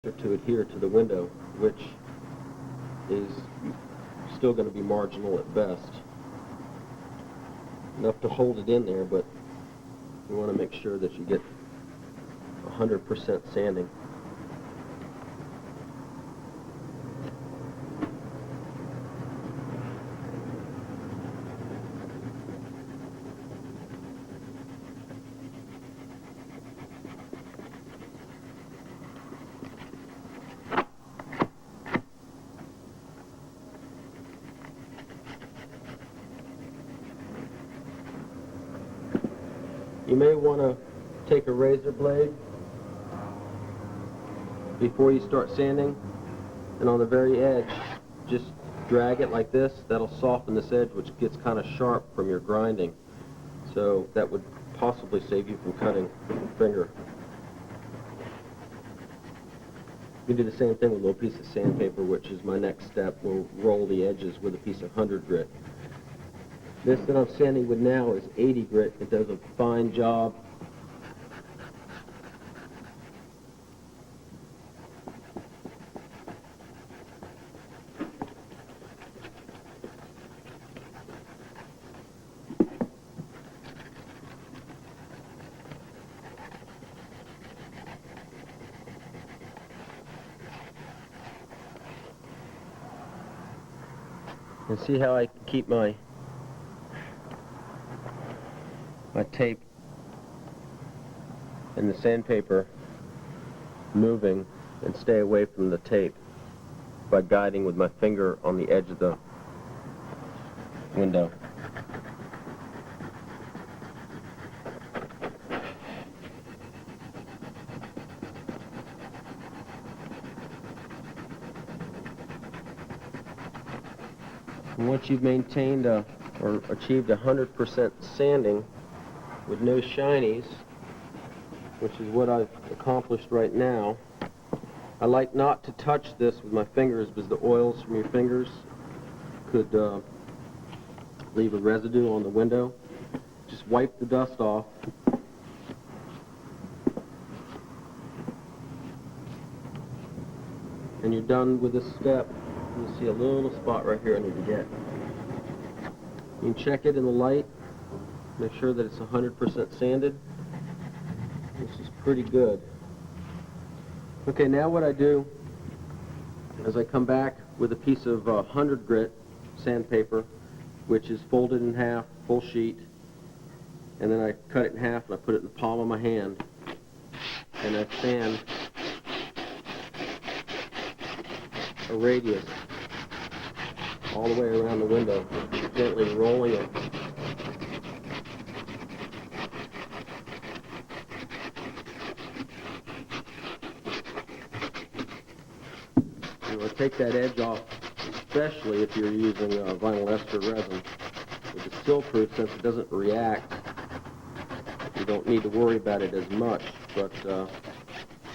to adhere to the window, which is still going to be marginal at best. Enough to hold it in there, but you want to make sure that you get 100% sanding. You may want to take a razor blade before you start sanding, and on the very edge, just drag it like this. That'll soften this edge, which gets kind of sharp from your grinding. So that would possibly save you from cutting your finger. You can do the same thing with a little piece of sandpaper, which is my next step. We'll roll the edges with a piece of 100 grit. This that I'm sanding with now is 80 grit. It does a fine job. And see how I keep my tape and the sandpaper moving and stay away from the tape by guiding with my finger on the edge of the window. And once you've maintained or achieved 100% sanding with no shinies, which is what I've accomplished right now, I like not to touch this with my fingers because the oils from your fingers could leave a residue on the window. Just wipe the dust off. And you're done with this step. You'll see a little spot right here I need to get. You can check it in the light. Make sure that it's 100% sanded. This is pretty good. Okay, now what I do is I come back with a piece of 100 grit sandpaper, which is folded in half, full sheet, and then I cut it in half and I put it in the palm of my hand, and I sand a radius all the way around the window, gently rolling it. Take that edge off, especially if you're using vinyl ester resin. With the seal-proof, since it doesn't react, you don't need to worry about it as much, but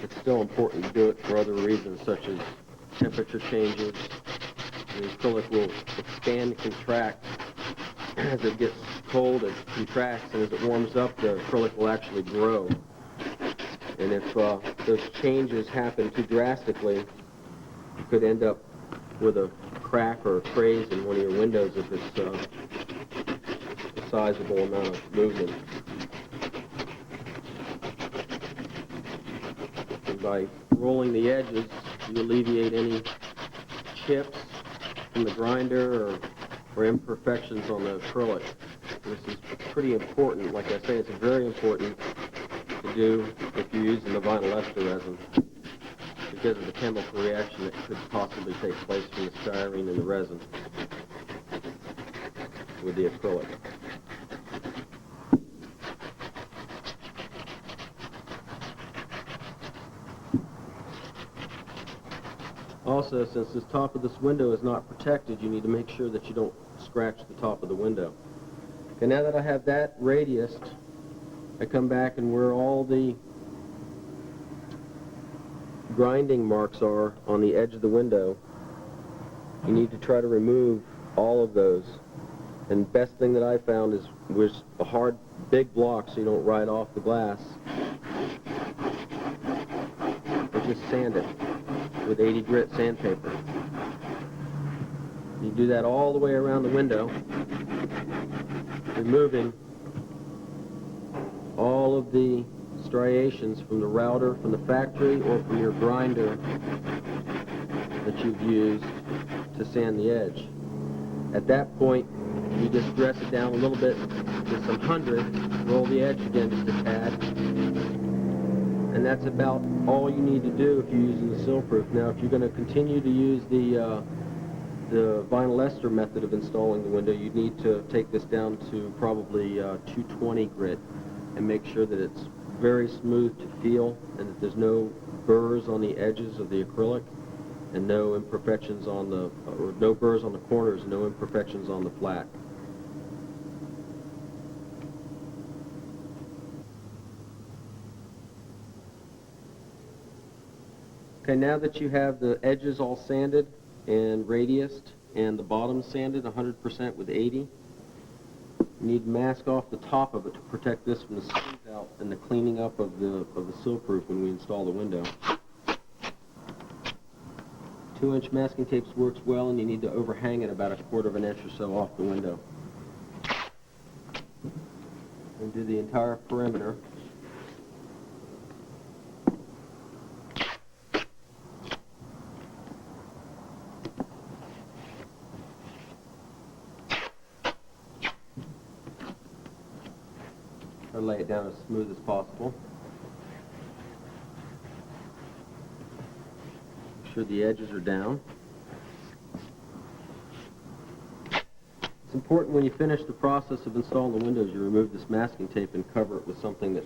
it's still important to do it for other reasons, such as temperature changes. The acrylic will expand and contract. As it gets cold, it contracts, and as it warms up, the acrylic will actually grow. And if those changes happen too drastically, you could end up with a crack or a craze in one of your windows if it's a sizable amount of movement. And by rolling the edges, you alleviate any chips from the grinder or imperfections on the acrylic. This is pretty important. Like I say, it's very important to do if you're using the vinyl ester resin, because of the chemical reaction that could possibly take place from the styrene and the resin with the acrylic. Also, since this top of this window is not protected, you need to make sure that you don't scratch the top of the window. Okay, now that I have that radiused, I come back and where all the grinding marks are on the edge of the window, you need to try to remove all of those. And the best thing that I found was a hard, big block so you don't ride off the glass. Or just sand it. with 80 grit sandpaper. You do that all the way around the window, removing all of the striations from the router, from the factory, or from your grinder that you've used to sand the edge. At that point, you just dress it down a little bit to some 100, roll the edge again just a tad, and that's about all you need to do if you're using the Silproof. Now, if you're going to continue to use the vinyl ester method of installing the window, you need to take this down to probably 220 grit and make sure that it's very smooth to feel and that there's no burrs on the edges of the acrylic and no imperfections on the, or no burrs on the corners, no imperfections on the flat. Okay, now that you have the edges all sanded and radiused and the bottom sanded 100% with 80, you need to mask off the top of it to protect this from the squeeze out and the cleaning up of the Silproof when we install the window. 2-inch masking tape works well, and you need to overhang it about 1/4 inch or so off the window. And do the entire perimeter. Or lay it down as smooth as possible. Make sure the edges are down. It's important when you finish the process of installing the windows, you remove this masking tape and cover it with something that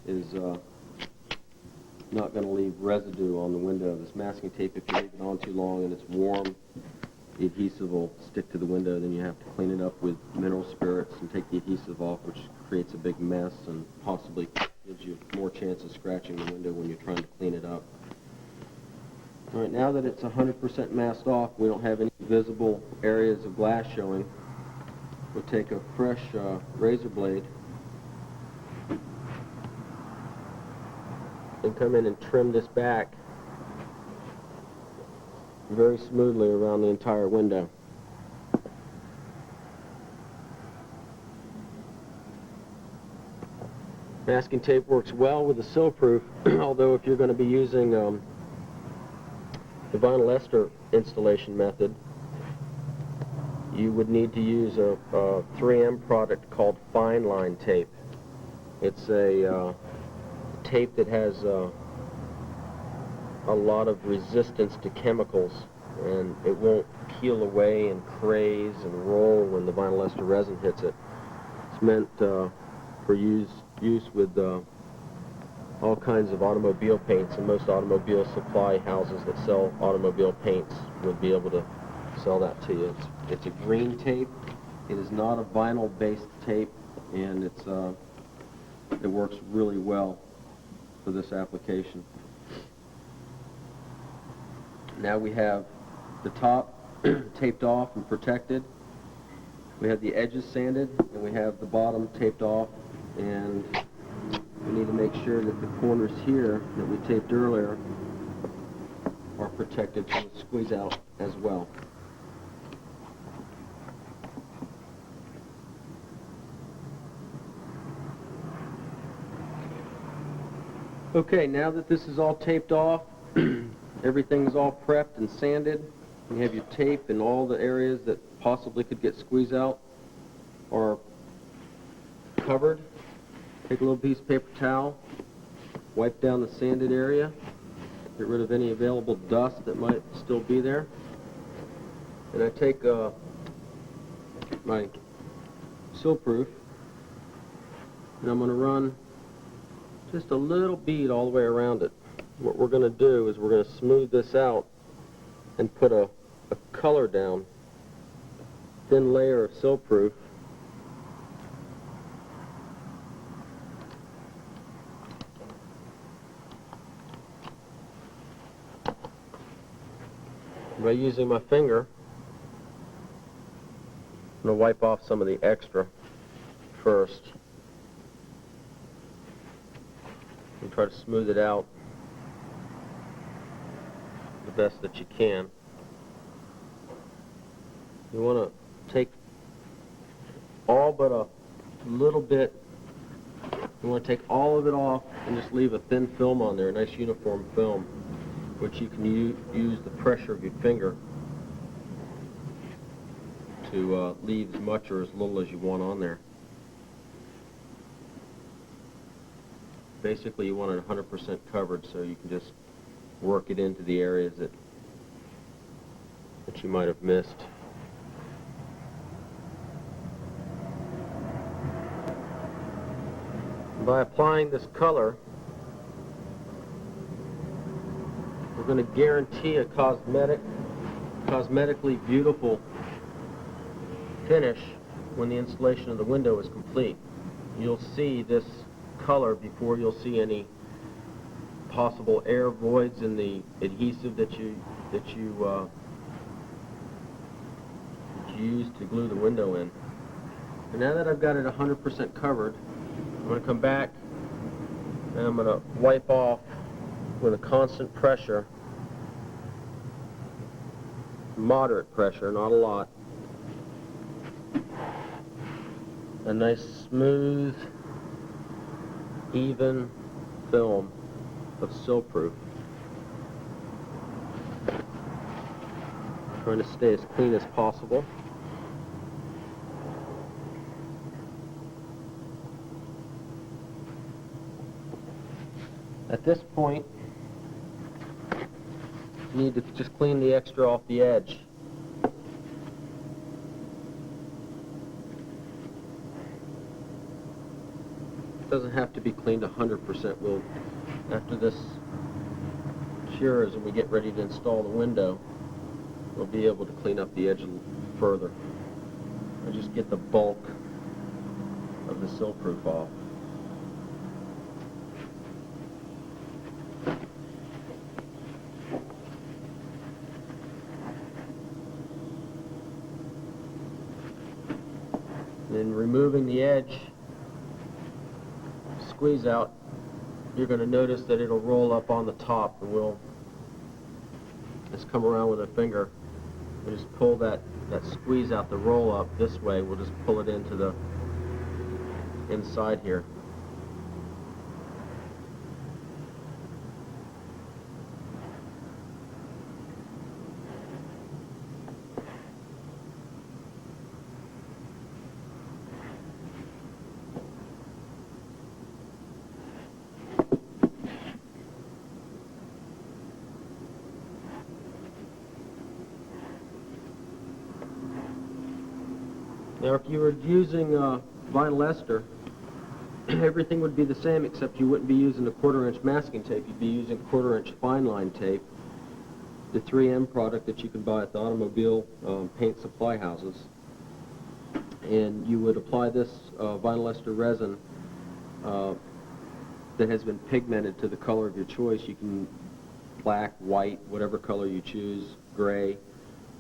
is not going to leave residue on the window. This masking tape, if you leave it on too long and it's warm, the adhesive will stick to the window. Then you have to clean it up with mineral spirits and take the adhesive off, which creates a big mess and possibly gives you more chance of scratching the window when you're trying to clean it up. All right, now that it's 100% masked off, we don't have any visible areas of glass showing. We'll take a fresh razor blade and come in and trim this back very smoothly around the entire window. Masking tape works well with the Silproof, although if you're going to be using the vinyl ester installation method, you would need to use a 3M product called fine line tape. It's a tape that has a lot of resistance to chemicals, and it won't peel away and craze and roll when the vinyl ester resin hits it. It's meant for use with all kinds of automobile paints, and most automobile supply houses that sell automobile paints would be able to sell that to you. It's a green tape. It is not a vinyl-based tape, and it works really well for this application. Now we have the top taped off and protected. We have the edges sanded, and we have the bottom taped off, and we need to make sure that the corners here that we taped earlier are protected from the squeeze out as well. Okay, now that this is all taped off, everything's all prepped and sanded, you have your tape and all the areas that possibly could get squeezed out are covered. Take a little piece of paper towel, wipe down the sanded area, get rid of any available dust that might still be there. And I take my Silproof, and I'm going to run just a little bead all the way around it. What we're going to do is we're going to smooth this out and put a color down, thin layer of Silproof, by using my finger. I'm going to wipe off some of the extra first and try to smooth it out. the best that you can. You want to take all but a little bit, you want to take all of it off and just leave a thin film on there, a nice uniform film, which you can use the pressure of your finger to leave as much or as little as you want on there. Basically, you want it 100% covered so you can just work it into the areas that you might have missed. By applying this color, we're going to guarantee a cosmetically beautiful finish when the installation of the window is complete. You'll see this color before you'll see any possible air voids in the adhesive that you use to glue the window in. And now that I've got it 100% covered, I'm going to come back and I'm going to wipe off with a constant pressure, moderate pressure, not a lot, a nice smooth, even film of sill-proof. Trying to stay as clean as possible. At this point, you need to just clean the extra off the edge. It doesn't have to be cleaned 100%. We'll, after this cures and we get ready to install the window, we'll be able to clean up the edge a little further. And just get the bulk of the sill-proof off. In removing the edge squeeze out, you're going to notice that it'll roll up on the top, and we'll just come around with a finger and just pull that squeeze out, the roll up this way. We'll just pull it into the inside here. Now, if you were using vinyl ester, everything would be the same, except you wouldn't be using the 1/4-inch masking tape. You'd be using 1/4-inch fine line tape, the 3M product that you can buy at the automobile paint supply houses. And you would apply this vinyl ester resin that has been pigmented to the color of your choice. You can black, white, whatever color you choose, gray.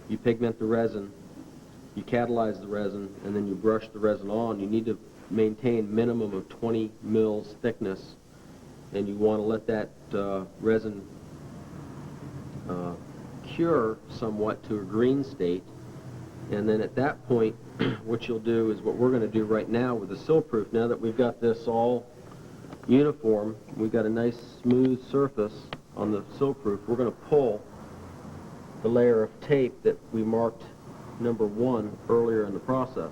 You pigment the resin. You catalyze the resin, and then you brush the resin on. You need to maintain minimum of 20 mils thickness, and you want to let that resin cure somewhat to a green state. And then at that point, what you'll do is what we're going to do right now with the sill-proof. Now that we've got this all uniform, we've got a nice smooth surface on the sill-proof, we're going to pull the layer of tape that we marked number 1 earlier in the process.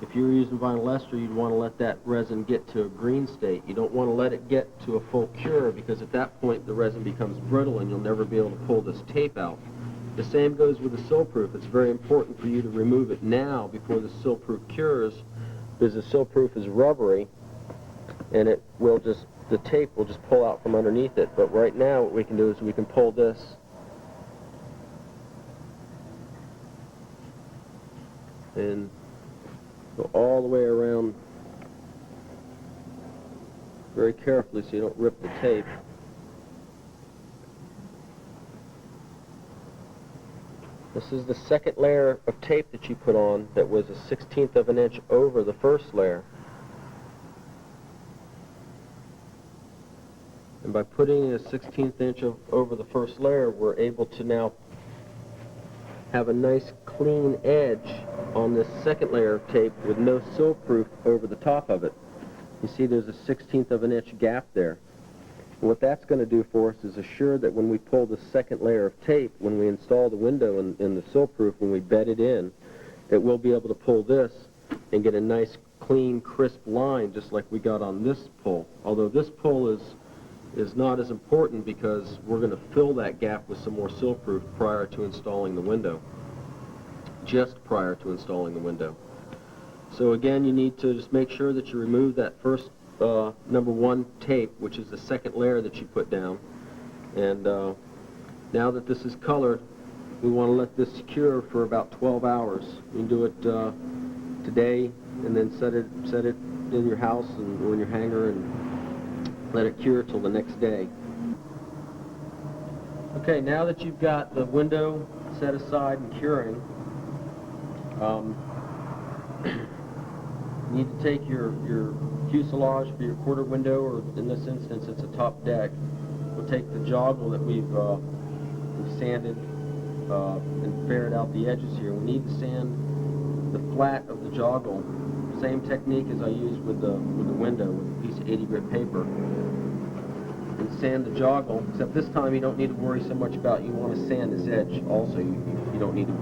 If you were using vinyl ester, you'd want to let that resin get to a green state. You don't want to let it get to a full cure, because at that point the resin becomes brittle and you'll never be able to pull this tape out. The same goes with the sill-proof. It's very important for you to remove it now before the sill-proof cures, because the sill-proof is rubbery and it will just, the tape will just pull out from underneath it. But right now what we can do is we can pull this and go all the way around very carefully so you don't rip the tape. This is the second layer of tape that you put on that was a 1/16 of an inch over the first layer. And And by putting a 1/16 inch over the first layer, we're able to now have a nice clean edge on this second layer of tape with no seal-proof over the top of it. You see there's a 1/16 of an inch gap there. And what that's going to do for us is assure that when we pull the second layer of tape, when we install the window in the seal-proof, when we bed it in, that we'll be able to pull this and get a nice clean, crisp line just like we got on this pull. Although this pull is not as important because we're going to fill that gap with some more seal-proof prior to installing the window. Just prior to installing the window. So again, you need to just make sure that you remove that first number 1 tape, which is the second layer that you put down. And now that this is colored, we want to let this cure for about 12 hours. You can do it today and then set it in your house or in your hanger and let it cure till the next day. Okay, now that you've got the window set aside and curing, you need to take your fuselage for your quarter window, or in this instance it's a top deck. We'll take the joggle that we've sanded and ferret out the edges here. We need to sand the flat of the joggle, same technique as I used with the window, with a piece of 80 grit paper. And sand the joggle, except this time you don't need to worry so much about, you want to sand this edge also. You don't need to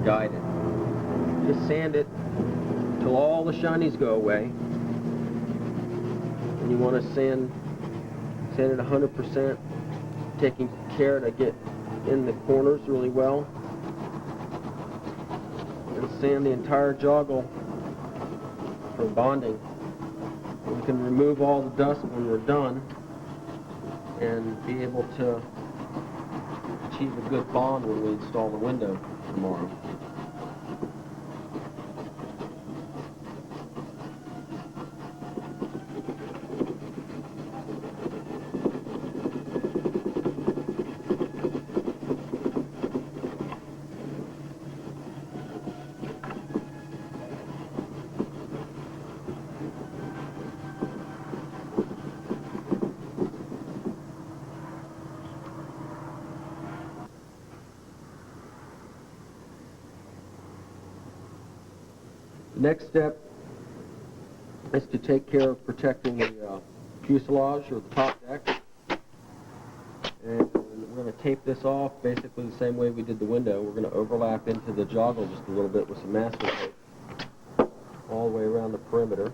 guide it. Just sand it till all the shinies go away. And you want to sand it 100%, taking care to get in the corners really well. And sand the entire joggle for bonding. We can remove all the dust when we're done and be able to achieve a good bond when we install the window tomorrow. The next step is to take care of protecting the fuselage or the top deck. And we're going to tape this off basically the same way we did the window. We're going to overlap into the joggle just a little bit with some masking tape all the way around the perimeter.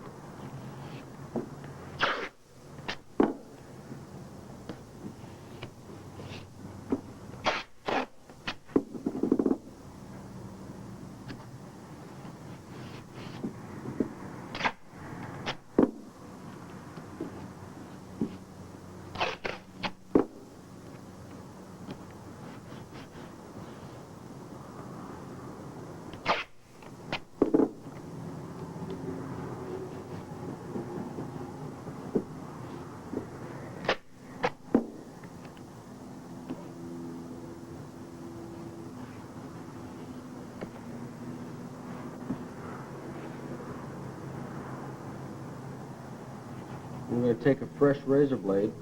We're going to take a fresh razor blade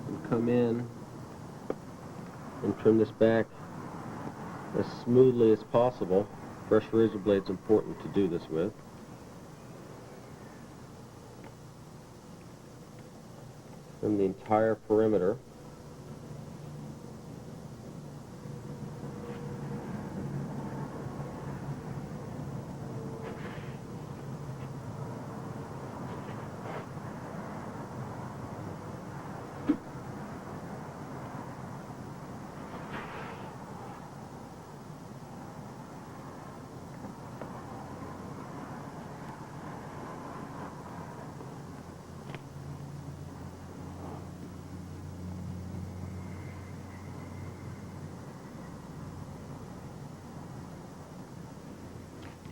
and come in and trim this back as smoothly as possible. Fresh razor blade is important to do this with. Trim the entire perimeter.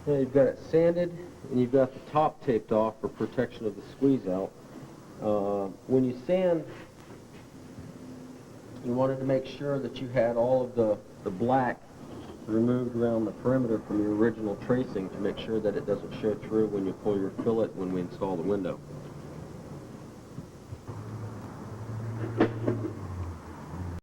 Now you've got it sanded and you've got the top taped off for protection of the squeeze out. When you sand, you wanted to make sure that you had all of the black removed around the perimeter from your original tracing to make sure that it doesn't show through when you pull your fillet when we install the window.